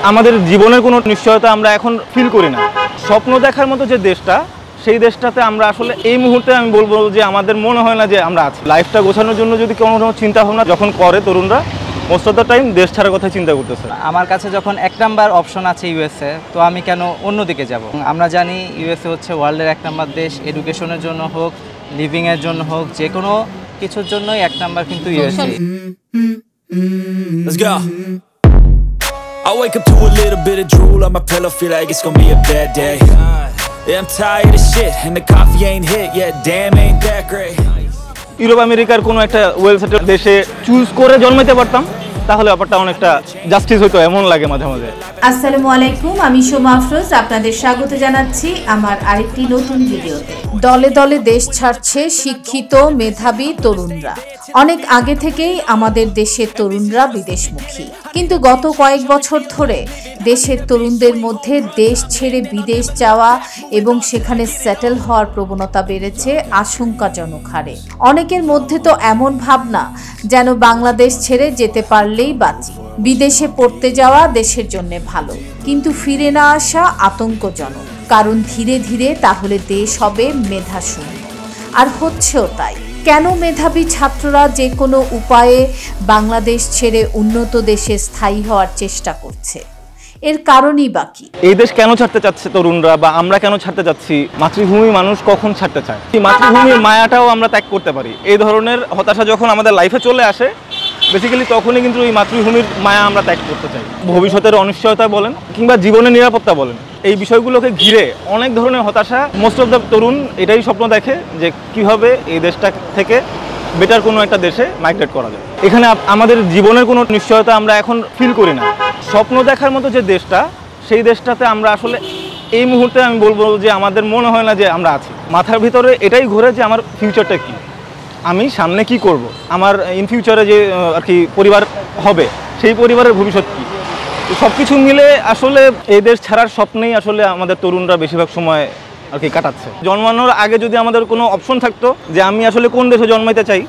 আমাদের জীবনের কোনো নিশ্চয়তা আমরা এখন ফিল করি না। স্বপ্ন দেখার মতো যে দেশটা, সেই দেশটাতে আমরা আসলে এই মুহূর্তে আমি বলবো যে আমাদের মনে হয় না যে আমরা আছি। লাইফটা গোছানোর জন্য যদি কোনো চিন্তা ভাবনা যখন করে তরুণরা, মোস্ট অফ দ্য টাইম দেশ ছাড়ার কথা চিন্তা করতেছে। আমার কাছে যখন 1 নাম্বার অপশন আছে ইউএসএ, তো আমি কেন অন্যদিকে যাব? আমরা জানি ইউএসএ হচ্ছে ওয়ার্ল্ডের 1 নাম্বার দেশ। এডুকেশনের জন্য হোক, লিভিংয়ের জন্য হোক, যে কোনো কিছুর জন্যই 1 নাম্বার কিন্তু USA. Let's go. I wake up to a little bit of drool on my pillow, feel like it's gonna be a bad day. Yeah, I'm tired of shit and the coffee ain't hit yet, damn ain't that great. Europe আমেরিকার কোনো একটা well settle দেশে choose করে জন্মাইতে পারতাম, তাহলে ব্যাপারটা অনেকটা justice হইতো, এমন লাগে মাঝে মাঝে। আসসালামু আলাইকুম, আমি সোমা আফরোজ আপনাদের স্বাগত জানাচ্ছি আমার আরেকটি নতুন ভিডিওতে। দলে দলে দেশ ছাড়ছে শিক্ষিত মেধাবী তরুণরা। অনেক আগে থেকেই আমাদের দেশের তরুণরা বিদেশমুখী, কিন্তু গত কয়েক বছর ধরে দেশের তরুণদের মধ্যে দেশ ছেড়ে বিদেশ যাওয়া এবং সেখানে সেটেল হওয়ার প্রবণতা বেড়েছে আশঙ্কাজনক হারে। অনেকের মধ্যে তো এমন ভাবনা যেন বাংলাদেশ ছেড়ে যেতে পারলেই বাঁচি। বিদেশে পড়তে যাওয়া দেশের জন্য ভালো, কিন্তু ফিরে না আসা আতঙ্কজনক, কারণ ধীরে ধীরে তাহলে দেশ হবে মেধাশূন্য। আর হচ্ছেও তাই। কেন মেধাবী ছাত্ররা যে কোনো উপায়ে বাংলাদেশ ছেড়ে উন্নত দেশে স্থায়ী হওয়ার চেষ্টা করছে? এর কারণই বাকি। এই দেশ কেন ছাড়তে চাচ্ছে তরুণরা, বা আমরা কেন ছাড়তে চাচ্ছি? মাতৃভূমি মানুষ কখন ছাড়তে চায়? এই মাতৃভূমির মায়াটাও আমরা ত্যাগ করতে পারি। এই ধরনের হতাশা যখন আমাদের লাইফে চলে আসে, বেসিক্যালি তখনই কিন্তু এই মাতৃভূমির মায়া আমরা ত্যাগ করতে চাই। ভবিষ্যতের অনিশ্চয়তা বলেন কিংবা জীবনের নিরাপত্তা বলেন, এই বিষয়গুলোকে ঘিরে অনেক ধরনের হতাশা। মোস্ট অফ দ্য তরুণ এটাই স্বপ্ন দেখে যে কিভাবে এই দেশটা থেকে বেটার কোনো একটা দেশে মাইগ্রেট করা যায়। এখানে আমাদের জীবনের কোনো নিশ্চয়তা আমরা এখন ফিল করি না। স্বপ্ন দেখার মতো যে দেশটা, সেই দেশটাতে আমরা আসলে এই মুহূর্তে আমি বলবো যে আমাদের মনে হয় না যে আমরা আছি। মাথার ভিতরে এটাই ঘোরে যে আমার ফিউচারটা কী, আমি সামনে কি করব, আমার ইন ফিউচারে যে আর কি পরিবার হবে, সেই পরিবারের ভবিষ্যৎ কী, সব কিছু মিলে আসলে এই দেশ ছাড়ার স্বপ্নেই আসলে আমাদের তরুণরা বেশিরভাগ সময় আর কি কাটাচ্ছে। জন্মানোর আগে যদি আমাদের কোনো অপশন থাকতো যে আমি আসলে কোন দেশে জন্মাইতে চাই,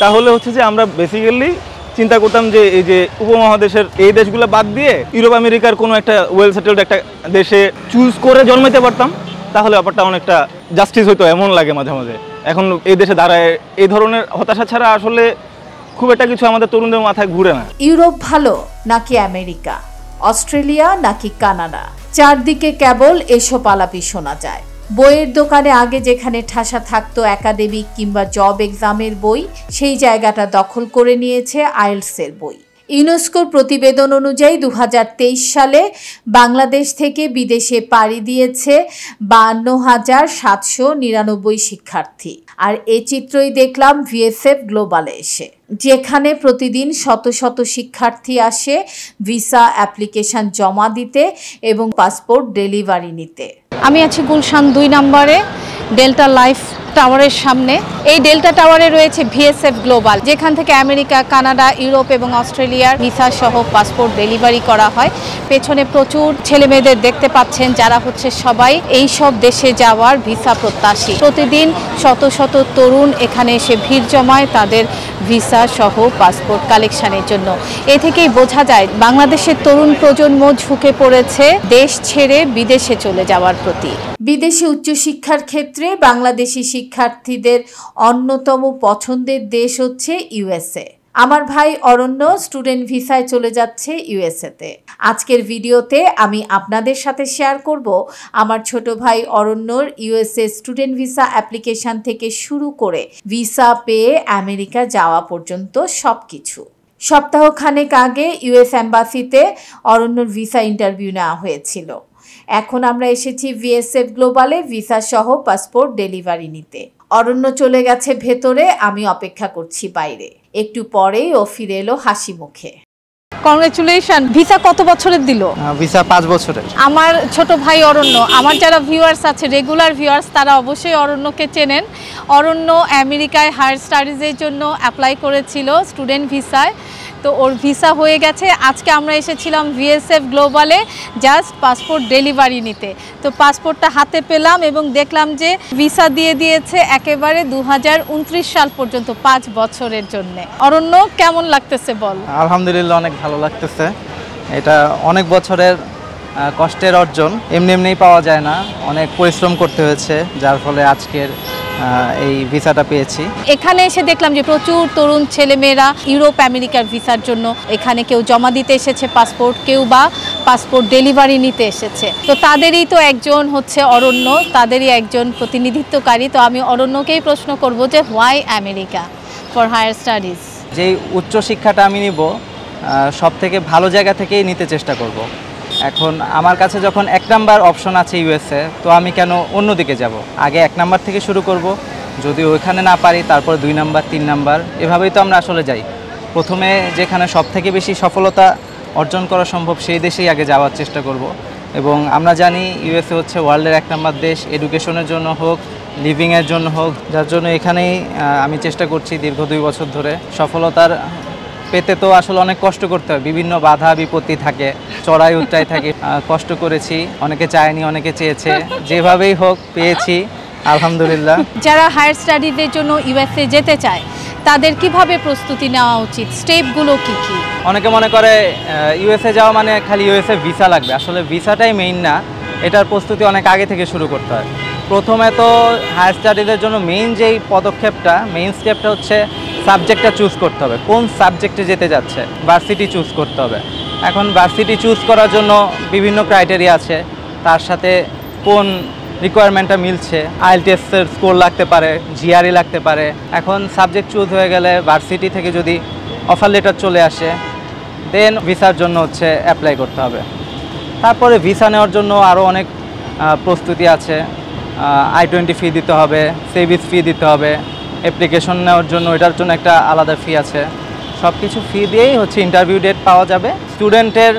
তাহলে হচ্ছে যে আমরা বেসিক্যালি চিন্তা করতাম যে এই যে উপমহাদেশের এই দেশগুলো বাদ দিয়ে ইউরোপ আমেরিকার কোনো একটা ওয়েল সেটেলড একটা দেশে চুজ করে জন্মাইতে পারতাম, তাহলে ব্যাপারটা অনেকটা জাস্টিস হইতো, এমন লাগে মাঝে মাঝে। এখন এই দেশে দাঁড়ায় এই ধরনের হতাশা ছাড়া আসলে খুব একটা কিছু আমাদের তরুণদের মাথায় ঘুরে না। ইউরোপ ভালো নাকি আমেরিকা, অস্ট্রেলিয়া নাকি কানাডা? চারদিকে কেবল এসব আলাপই শোনা যায়। বইয়ের দোকানে আগে যেখানে ঠাসা থাকতো একাডেমিক কিংবা জব এক্সামের বই, সেই জায়গাটা দখল করে নিয়েছে আইএলটিএসের বই। ইউনেস্কোর প্রতিবেদন অনুযায়ী 2023 সালে বাংলাদেশ থেকে বিদেশে পাড়ি দিয়েছে 52,799 শিক্ষার্থী। আর এই চিত্রই দেখলাম ভিএসএফ গ্লোবালে এসে, যেখানে প্রতিদিন শত শত শিক্ষার্থী আসে ভিসা অ্যাপ্লিকেশন জমা দিতে এবং পাসপোর্ট ডেলিভারি নিতে। আমি আছি গুলশান 2 নম্বরে ডেল্টা লাইফ টাওয়ারের সামনে। এই ডেল্টা টাওয়ারে রয়েছে ভিএসএফ গ্লোবাল, যেখান থেকে আমেরিকা, কানাডা, ইউরোপ এবং অস্ট্রেলিয়ার ভিসা সহ পাসপোর্ট ডেলিভারি করা হয়। পেছনে প্রচুর ছেলে মেয়েদের দেখতে পাচ্ছেন, যারা হচ্ছে সবাই এই সব দেশে যাওয়ার ভিসা প্রত্যাশী। প্রতিদিন শত শত তরুণ এখানে এসে ভিড় জমায় তাদের ভিসা সহ পাসপোর্ট কালেকশনের জন্য। এ থেকেই বোঝা যায় বাংলাদেশের তরুণ প্রজন্ম ঝুঁকে পড়েছে দেশ ছেড়ে বিদেশে চলে যাওয়ার প্রতি। বিদেশে উচ্চশিক্ষার ক্ষেত্রে বাংলাদেশি শিক্ষার্থীদের অন্যতম পছন্দের দেশ হচ্ছে ইউএসএ। আমার ভাই অরণ্য স্টুডেন্ট ভিসায় চলে যাচ্ছে ইউএসএতে। আজকের ভিডিওতে আমি আপনাদের সাথে শেয়ার করব আমার ছোট ভাই অরণ্যর ইউএসএ স্টুডেন্ট ভিসা অ্যাপ্লিকেশন থেকে শুরু করে ভিসা পেয়ে আমেরিকা যাওয়া পর্যন্ত সবকিছু। সপ্তাহখানেক আগে ইউএস এম্বাসিতে অরণ্যর ভিসা ইন্টারভিউ নেওয়া হয়েছিল। এখন আমরা এসেছি ভিএসএফ গ্লোবালে ভিসা সহ পাসপোর্ট ডেলিভারি নিতে। অরণ্য চলে গেছে ভেতরে, আমি অপেক্ষা করছি বাইরে। একটু পরেই ও ফিরে এলো হাসি মুখে। কংগ্রেচুলেশন। ভিসা কত বছরের দিল? ভিসা 5 বছরের। আমার ছোট ভাই অরণ্য, আমার যারা ভিউয়ার্স আছে, রেগুলার ভিউয়ার্স, তারা অবশ্যই অরণ্যকে চেনেন। অরণ্য আমেরিকায় হায়ার স্টাডিজের জন্য অ্যাপ্লাই করেছিল স্টুডেন্ট ভিসায়, তো ওর ভিসা হয়ে গেছে। আজকে আমরা এসেছিলাম ভিএসএফ গ্লোবালে জাস্ট পাসপোর্ট ডেলিভারি নিতে। তো পাসপোর্টটা হাতে পেলাম এবং দেখলাম যে ভিসা দিয়ে দিয়েছে একেবারে 2029 সাল পর্যন্ত 5 বছরের জন্য। অরণ্য, কেমন লাগতেছে বল? আলহামদুলিল্লাহ, অনেক ভালো লাগতেছে। এটা অনেক বছরের কষ্টের অর্জন, এমনি এমনিই পাওয়া যায় না, অনেক পরিশ্রম করতে হয়েছে, যার ফলে আজকের এই ভিসাটা পেয়েছি। এখানে এসে দেখলাম যে প্রচুর তরুণ ছেলেমেয়েরা ইউরোপ আমেরিকার ভিসার জন্য এখানে কেউ জমা দিতে এসেছে পাসপোর্ট, কেউ বা পাসপোর্ট ডেলিভারি নিতে এসেছে। তো তাদেরই তো একজন হচ্ছে অরণ্য, তাদেরই একজন প্রতিনিধিত্বকারী। তো আমি অরণ্যকেই প্রশ্ন করব যে why America for higher studies? যেই উচ্চশিক্ষাটা আমি নিব সব থেকে ভালো জায়গা থেকেই নিতে চেষ্টা করব। এখন আমার কাছে যখন 1 নাম্বার অপশন আছে ইউএসএ, তো আমি কেন অন্যদিকে যাব? আগে 1 নাম্বার থেকে শুরু করব, যদি ওইখানে না পারি তারপর 2 নাম্বার 3 নাম্বার, এভাবেই তো আমরা আসলে যাই। প্রথমে যেখানে সব থেকে বেশি সফলতা অর্জন করা সম্ভব সেই দেশেই আগে যাওয়ার চেষ্টা করব। এবং আমরা জানি ইউএসএ হচ্ছে ওয়ার্ল্ডের 1 নাম্বার দেশ, এডুকেশনের জন্য হোক, লিভিংয়ের জন্য হোক, যার জন্য এখানেই আমি চেষ্টা করছি দীর্ঘ 2 বছর ধরে। সফলতার পেতে তো আসলে অনেক কষ্ট করতে হয়, বিভিন্ন বাধা বিপত্তি থাকে, চড়াই উচ্চাই থাকে। কষ্ট করেছি, অনেকে চায়নি, অনেকে চেয়েছে, যেভাবেই হোক পেয়েছি আলহামদুলিল্লাহ। যারা হায়ার স্টাডিজের জন্য ইউএসএ যেতে চায় তাদের কিভাবে প্রস্তুতি নেওয়া উচিত, স্টেপগুলো কি কি? অনেকে মনে করে ইউএসএ যাওয়া মানে খালি ইউএসএ ভিসা লাগবে, আসলে ভিসাটাই মেইন না, এটার প্রস্তুতি অনেক আগে থেকে শুরু করতে হয়। প্রথমে তো হায়ার স্টাডিজের জন্য মেইন যেই পদক্ষেপটা, মেইন স্টেপটা হচ্ছে সাবজেক্টটা চুজ করতে হবে, কোন সাবজেক্টে যেতে যাচ্ছে, ভার্সিটি চুজ করতে হবে। এখন ভার্সিটি চুজ করার জন্য বিভিন্ন ক্রাইটেরিয়া আছে, তার সাথে কোন রিকোয়ারমেন্টটা মিলছে, আইএলটিএসের স্কোর লাগতে পারে, জিআরই লাগতে পারে। এখন সাবজেক্ট চুজ হয়ে গেলে ভার্সিটি থেকে যদি অফার লেটার চলে আসে, দেন ভিসার জন্য হচ্ছে অ্যাপ্লাই করতে হবে। তারপরে ভিসা নেওয়ার জন্য আরও অনেক প্রস্তুতি আছে, I-20 ফি দিতে হবে, সেভিস ফি দিতে হবে, অ্যাপ্লিকেশন নেওয়ার জন্য এটার জন্য একটা আলাদা ফি আছে। সব কিছু ফি দিয়েই হচ্ছে ইন্টারভিউ ডেট পাওয়া যাবে। স্টুডেন্টের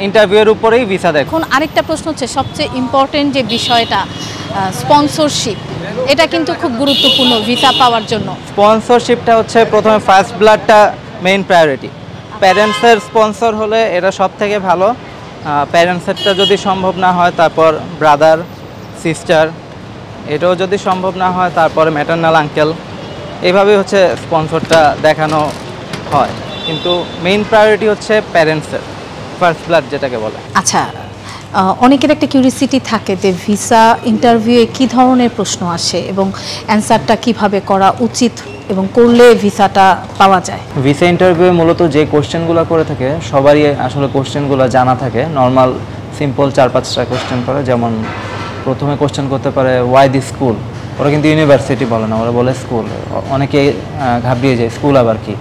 ইন্টারভিউয়ের উপরেই ভিসা দেয়। এখন আরেকটা প্রশ্ন হচ্ছে সবচেয়ে ইম্পর্টেন্ট যে বিষয়টা, স্পন্সরশিপ, এটা কিন্তু খুব গুরুত্বপূর্ণ ভিসা পাওয়ার জন্য। স্পন্সরশিপটা হচ্ছে প্রথমে ফার্স্ট ব্লাডটা মেইন প্রায়োরিটি। প্যারেন্টসের স্পন্সর হলে এটা সব থেকে ভালো। প্যারেন্টসেরটা যদি সম্ভব না হয় তারপর ব্রাদার, সিস্টার, এটাও যদি সম্ভব না হয় তারপরে ম্যাটারনাল আঙ্কেল, এইভাবেই হচ্ছে স্পন্সরটা দেখানো হয়। কিন্তু মেইন প্রায়োরিটি হচ্ছে প্যারেন্টসের, ফার্স্ট ব্লাড যেটাকে বলে। আচ্ছা, অনেকের একটা কিউরিসিটি থাকে যে ভিসা ইন্টারভিউয়ে কী ধরনের প্রশ্ন আসে এবং অ্যান্সারটা কিভাবে করা উচিত এবং করলে ভিসাটা পাওয়া যায়। ভিসা ইন্টারভিউয়ে মূলত যে কোশ্চেনগুলো করে থাকে সবারই আসলে কোশ্চেনগুলো জানা থাকে। নর্মাল সিম্পল 4-5টা কোশ্চেন করে, যেমন প্রথমে কোশ্চেন করতে পারে ওয়াই দি স্কুল। ওরা কিন্তু ইউনিভার্সিটি বলে না, ওরা বলে স্কুল। অনেকে ঘাবড়িয়ে যায়, স্কুল আবার কি,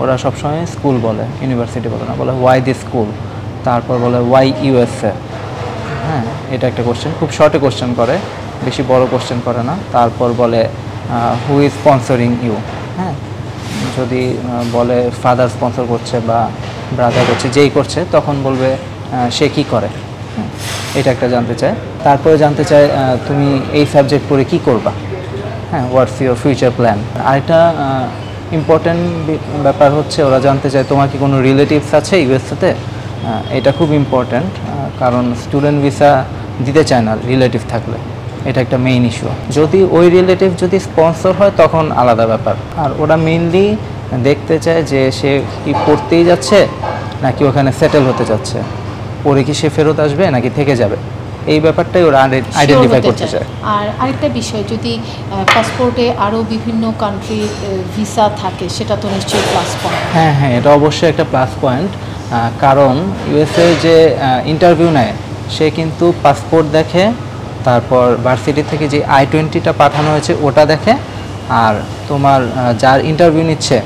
ওরা সবসময় স্কুল বলে, ইউনিভার্সিটি বলে না, বলে ওয়াই দি স্কুল। তারপর বলে ওয়াই ইউএসএ। হ্যাঁ, এটা একটা কোশ্চেন, খুব শর্টে কোশ্চেন করে, বেশি বড় কোশ্চেন করে না। তারপর বলে হু ইজ স্পন্সরিং ইউ। হ্যাঁ, যদি বলে ফাদার স্পন্সর করছে বা ব্রাদার করছে, যেই করছে, তখন বলবে সে কী করে। এটা একটা জানতে চায়। তারপরে জানতে চায় তুমি এই সাবজেক্ট পড়ে কী করবা। হ্যাঁ, হোয়াটস ইউর ফিউচার প্ল্যান। আরেকটা ইম্পর্ট্যান্ট ব্যাপার হচ্ছে ওরা জানতে চায় তোমার কি কোনো রিলেটিভস আছে ইউএসএতে। এটা খুব ইম্পর্ট্যান্ট, কারণ স্টুডেন্ট ভিসা দিতে চায় না রিলেটিভ থাকলে, এটা একটা মেইন ইস্যু। যদি ওই রিলেটিভ যদি স্পন্সর হয় তখন আলাদা ব্যাপার। আর ওরা মেইনলি দেখতে চায় যে সে কি পড়তেই যাচ্ছে নাকি ওখানে সেটেল হতে যাচ্ছে, পরে কি সে ফেরত আসবে নাকি থেকে যাবে, এই ব্যাপারটাই ওরা আইডেন্টিফাই করতে চায়। আর আরেকটা বিষয়, যদি পাসপোর্টে আরও বিভিন্ন কান্ট্রির ভিসা থাকে সেটা তো নিশ্চয়ই প্লাস পয়েন্ট। হ্যাঁ হ্যাঁ, এটা অবশ্যই একটা প্লাস পয়েন্ট, কারণ ইউএসএ যে ইন্টারভিউ নেয় সে কিন্তু পাসপোর্ট দেখে, তারপর ভার্সিটি থেকে যে I-20টা পাঠানো হয়েছে ওটা দেখে, আর তোমার যার ইন্টারভিউ নিচ্ছে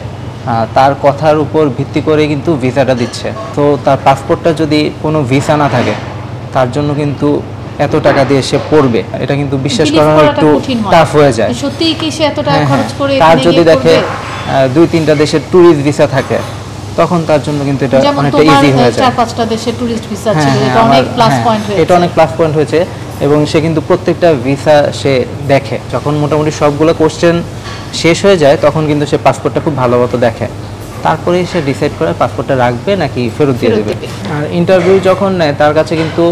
তার কথার উপর ভিত্তি করে কিন্তু ভিসাটা দিচ্ছে। তো তার পাসপোর্টটা যদি কোনো ভিসা না থাকে তার জন্য কিন্তু এত টাকা দিয়ে সে পড়বে, এটা কিন্তু বিশ্বাস করানো একটু টাফ হয়ে যায়। সত্যিই কি সে এত টাকা খরচ করে তার যদি দেখে 2-3টা দেশের ট্যুরিস্ট ভিসা থাকে তখন তার জন্য কিন্তু এটা অনেকটা ইজি হয়ে যায়। 4-5টা দেশের টুরিস্ট ভিসা ছিল, এটা অনেক প্লাস পয়েন্ট হয়েছে। এটা অনেক প্লাস পয়েন্ট হয়েছে এবং সে কিন্তু প্রত্যেকটা ভিসা সে দেখে। যখন মোটামুটি সবগুলো কোশ্চেন শেষ হয়ে যায় তখন কিন্তু সে পাসপোর্টটা খুব ভালো মতো দেখে, তারপরেই সে ডিসাইড করে পাসপোর্টটা রাখবে নাকি ফেরত দিয়ে দেবে। আর ইন্টারভিউ যখন নেয় তার কাছে কিন্তু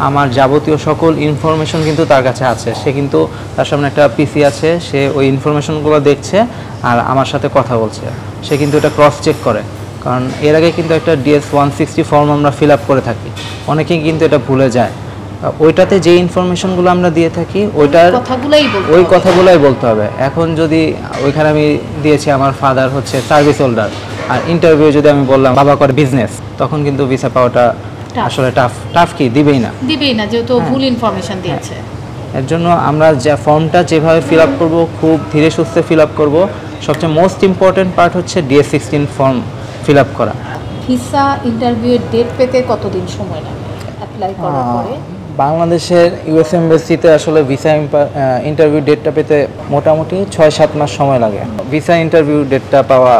আমার যাবতীয় সকল ইনফরমেশন কিন্তু তার কাছে আছে। সে কিন্তু তার সামনে একটা পিসি আছে, সে ওই ইনফরমেশনগুলো দেখছে আর আমার সাথে কথা বলছে। সে কিন্তু এটা ক্রস চেক করে, কারণ এর আগে কিন্তু একটা DS-160 ফর্ম আমরা ফিল আপ করে থাকি, অনেকেই কিন্তু এটা ভুলে যায়। ওইটাতে যে ইনফরমেশনগুলো আমরা দিয়ে থাকি ওই কথাগুলোই বলতে হবে। এখন যদি ওইখানে আমি দিয়েছি আমার ফাদার হচ্ছে সার্ভিস হোল্ডার, আর ইন্টারভিউ যদি আমি বললাম বাবা করে বিজনেস, তখন কিন্তু ভিসা পাওয়াটা আসলে টাফ কি দিবেই না যেহেতু ভুল ইনফরমেশন দিয়েছে। এর জন্য আমরা যে ফর্মটা যেভাবে ফিল আপ করবো খুব ধীরে সুস্থে ফিল আপ করবো। সবচেয়ে মোস্ট ইম্পর্টেন্ট পার্ট হচ্ছে DS-16 ফর্ম ফিল আপ করা। ভিসা ইন্টারভিউয়ের ডেট পেতে কতদিন সময় লাগে অ্যাপ্লাই করার পরে? বাংলাদেশের ইউএস এমবাসিতে আসলে ভিসা ইন্টারভিউ ডেটটা পেতে মোটামুটি 6-7 মাস সময় লাগে। ভিসা ইন্টারভিউ ডেটটা পাওয়া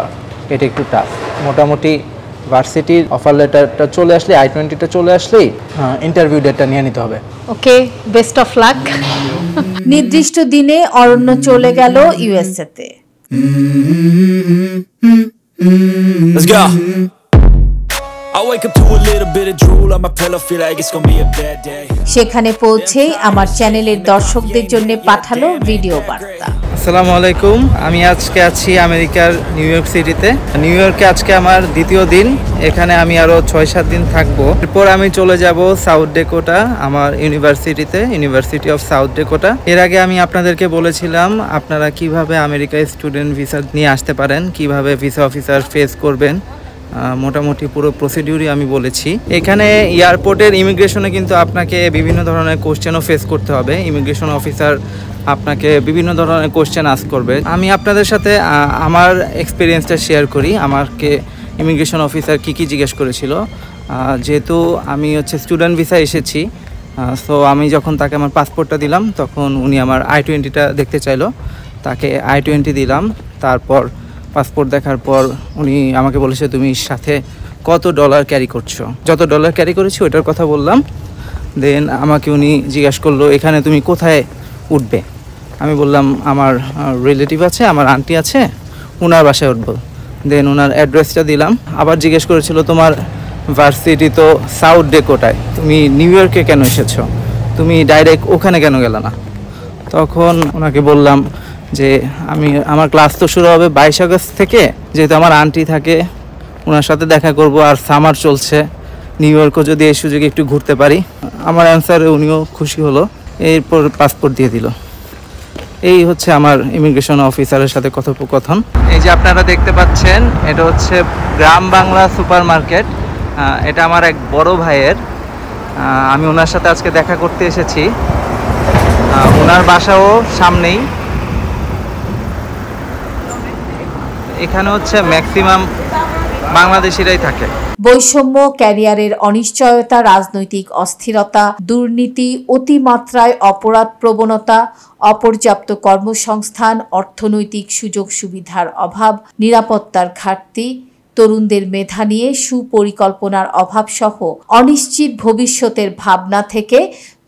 এটা একটু টাফ। মোটামুটি ভার্সিটির অফার লেটারটা চলে আসলে, I-20টা চলে আসলেই ইন্টারভিউ ডেটটা নিয়ে নিতে হবে। ওকে, বেস্ট অফ লাক। নির্দিষ্ট দিনে অরণ্য চলে গেল ইউএসএতে। Let's go. I wake up to a little bit of drool on my pillow, feel like it's gonna be a bad day. সেখানে পৌঁছেই আমার চ্যানেলের দর্শকদের জন্য পাঠালো ভিডিও বার্তা। আসসালামু আলাইকুম, আমি আজকে আছি আমেরিকার নিউ ইয়র্ক সিটিতে। নিউ ইয়র্কে আজকে আমার দ্বিতীয় দিন। এখানে আমি আরও 6-7 দিন থাকবো। এরপর আমি চলে যাব সাউথ ডেকোটা, আমার ইউনিভার্সিটিতে, ইউনিভার্সিটি অফ সাউথ ডেকোটা। এর আগে আমি আপনাদেরকে বলেছিলাম আপনারা কিভাবে আমেরিকায় স্টুডেন্ট ভিসা নিয়ে আসতে পারেন, কিভাবে ভিসা অফিসার ফেস করবেন, মোটামুটি পুরো প্রসিডিউরই আমি বলেছি। এখানে এয়ারপোর্টের ইমিগ্রেশনে কিন্তু আপনাকে বিভিন্ন ধরনের কোশ্চেনও ফেস করতে হবে। ইমিগ্রেশন অফিসার আপনাকে বিভিন্ন ধরনের কোশ্চেন আস্ক করবে। আমি আপনাদের সাথে আমার এক্সপিরিয়েন্সটা শেয়ার করি। আমাকে ইমিগ্রেশন অফিসার কী জিজ্ঞেস করেছিল। যেহেতু আমি হচ্ছে স্টুডেন্ট ভিসা এসেছি, সো আমি যখন তাকে আমার পাসপোর্টটা দিলাম তখন উনি আমার I-20টা দেখতে চাইলো। তাকে I-20 দিলাম। তারপর পাসপোর্ট দেখার পর উনি আমাকে বলেছে তুমি সাথে কত ডলার ক্যারি করছো। যত ডলার ক্যারি করেছি ওইটার কথা বললাম। দেন আমাকে উনি জিজ্ঞাসা করলো এখানে তুমি কোথায় উঠবে। আমি বললাম আমার রিলেটিভ আছে, আমার আন্টি আছে, ওনার বাসায় উঠবো। দেন ওনার অ্যাড্রেসটা দিলাম। আবার জিজ্ঞেস করেছিল তোমার ভার্সিটি তো সাউথ ডেকোটায়, তুমি নিউ ইয়র্কে কেন এসেছো, তুমি ডাইরেক্ট ওখানে কেন গেলে না। তখন ওনাকে বললাম যে আমার ক্লাস তো শুরু হবে 22 আগস্ট থেকে, যেহেতু আমার আন্টি থাকে ওনার সাথে দেখা করব, আর সামার চলছে, নিউ ইয়র্কও যদি এই সুযোগে একটু ঘুরতে পারি। আমার অ্যান্সারে উনিও খুশি হলো। এরপর পাসপোর্ট দিয়ে দিল। এই হচ্ছে আমার ইমিগ্রেশন অফিসারের সাথে কথোপকথন। এই যে আপনারা দেখতে পাচ্ছেন এটা হচ্ছে গ্রাম বাংলা সুপার মার্কেট। এটা আমার এক বড় ভাইয়ের। আমি ওনার সাথে আজকে দেখা করতে এসেছি। ওনার বাসাও সামনেই। এখানে হচ্ছে ম্যাক্সিমাম বাংলাদেশিরাই থাকে। বৈষম্য, ক্যারিয়ারের অনিশ্চয়তা, রাজনৈতিক অস্থিরতা, দুর্নীতি, অতিমাত্রায় অপরাধ প্রবণতা, অপর্যাপ্ত কর্মসংস্থান, অর্থনৈতিক সুযোগ সুবিধার অভাব, নিরাপত্তার ঘাটতি, তরুণদের মেধা নিয়ে সুপরিকল্পনার অভাব সহ অনিশ্চিত ভবিষ্যতের ভাবনা থেকে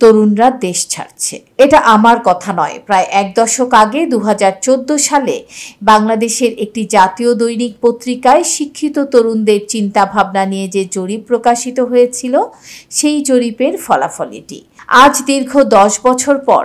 তরুণরা দেশ ছাড়ছে। এটা আমার কথা নয়। প্রায় 1 দশক আগে 2014 সালে বাংলাদেশের একটি জাতীয় দৈনিক পত্রিকায় শিক্ষিত তরুণদের চিন্তা ভাবনা নিয়ে যে জরিপ প্রকাশিত হয়েছিল, সেই জরিপের ফলাফল এটি। আজ দীর্ঘ 10 বছর পর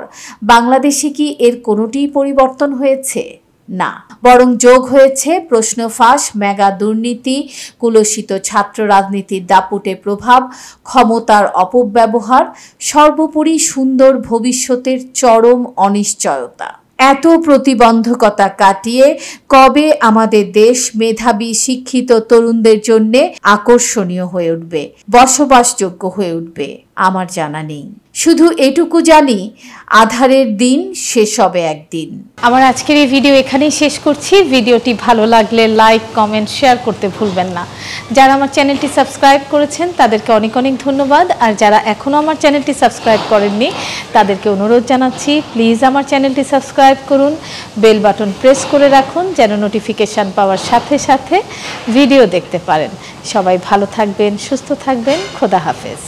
বাংলাদেশে কি এর কোনোটিই পরিবর্তন হয়েছে? না, বরং যোগ হয়েছে প্রশ্ন ফাঁস, মেগা দুর্নীতি, কুলসিত ছাত্র রাজনীতির দাপুটে প্রভাব, ক্ষমতার অপব্যবহার, সর্বোপরি সুন্দর ভবিষ্যতের চরম অনিশ্চয়তা। এত প্রতিবন্ধকতা কাটিয়ে কবে আমাদের দেশ মেধাবী শিক্ষিত তরুণদের জন্য আকর্ষণীয় হয়ে উঠবে, বসবাসযোগ্য হয়ে উঠবে, আমার জানা নেই। শুধু এটুকু জানি, আধারের দিন শেষ হবে একদিন। আমার আজকের এই ভিডিও এখানেই শেষ করছি। ভিডিওটি ভালো লাগলে লাইক, কমেন্ট, শেয়ার করতে ভুলবেন না। যারা আমার চ্যানেলটি সাবস্ক্রাইব করেছেন তাদেরকে অনেক অনেক ধন্যবাদ। আর যারা এখনও আমার চ্যানেলটি সাবস্ক্রাইব করেননি তাদেরকে অনুরোধ জানাচ্ছি, প্লিজ আমার চ্যানেলটি সাবস্ক্রাইব করুন, বেল বাটন প্রেস করে রাখুন যেন নোটিফিকেশান পাওয়ার সাথে সাথে ভিডিও দেখতে পারেন। সবাই ভালো থাকবেন, সুস্থ থাকবেন। খোদা হাফেজ।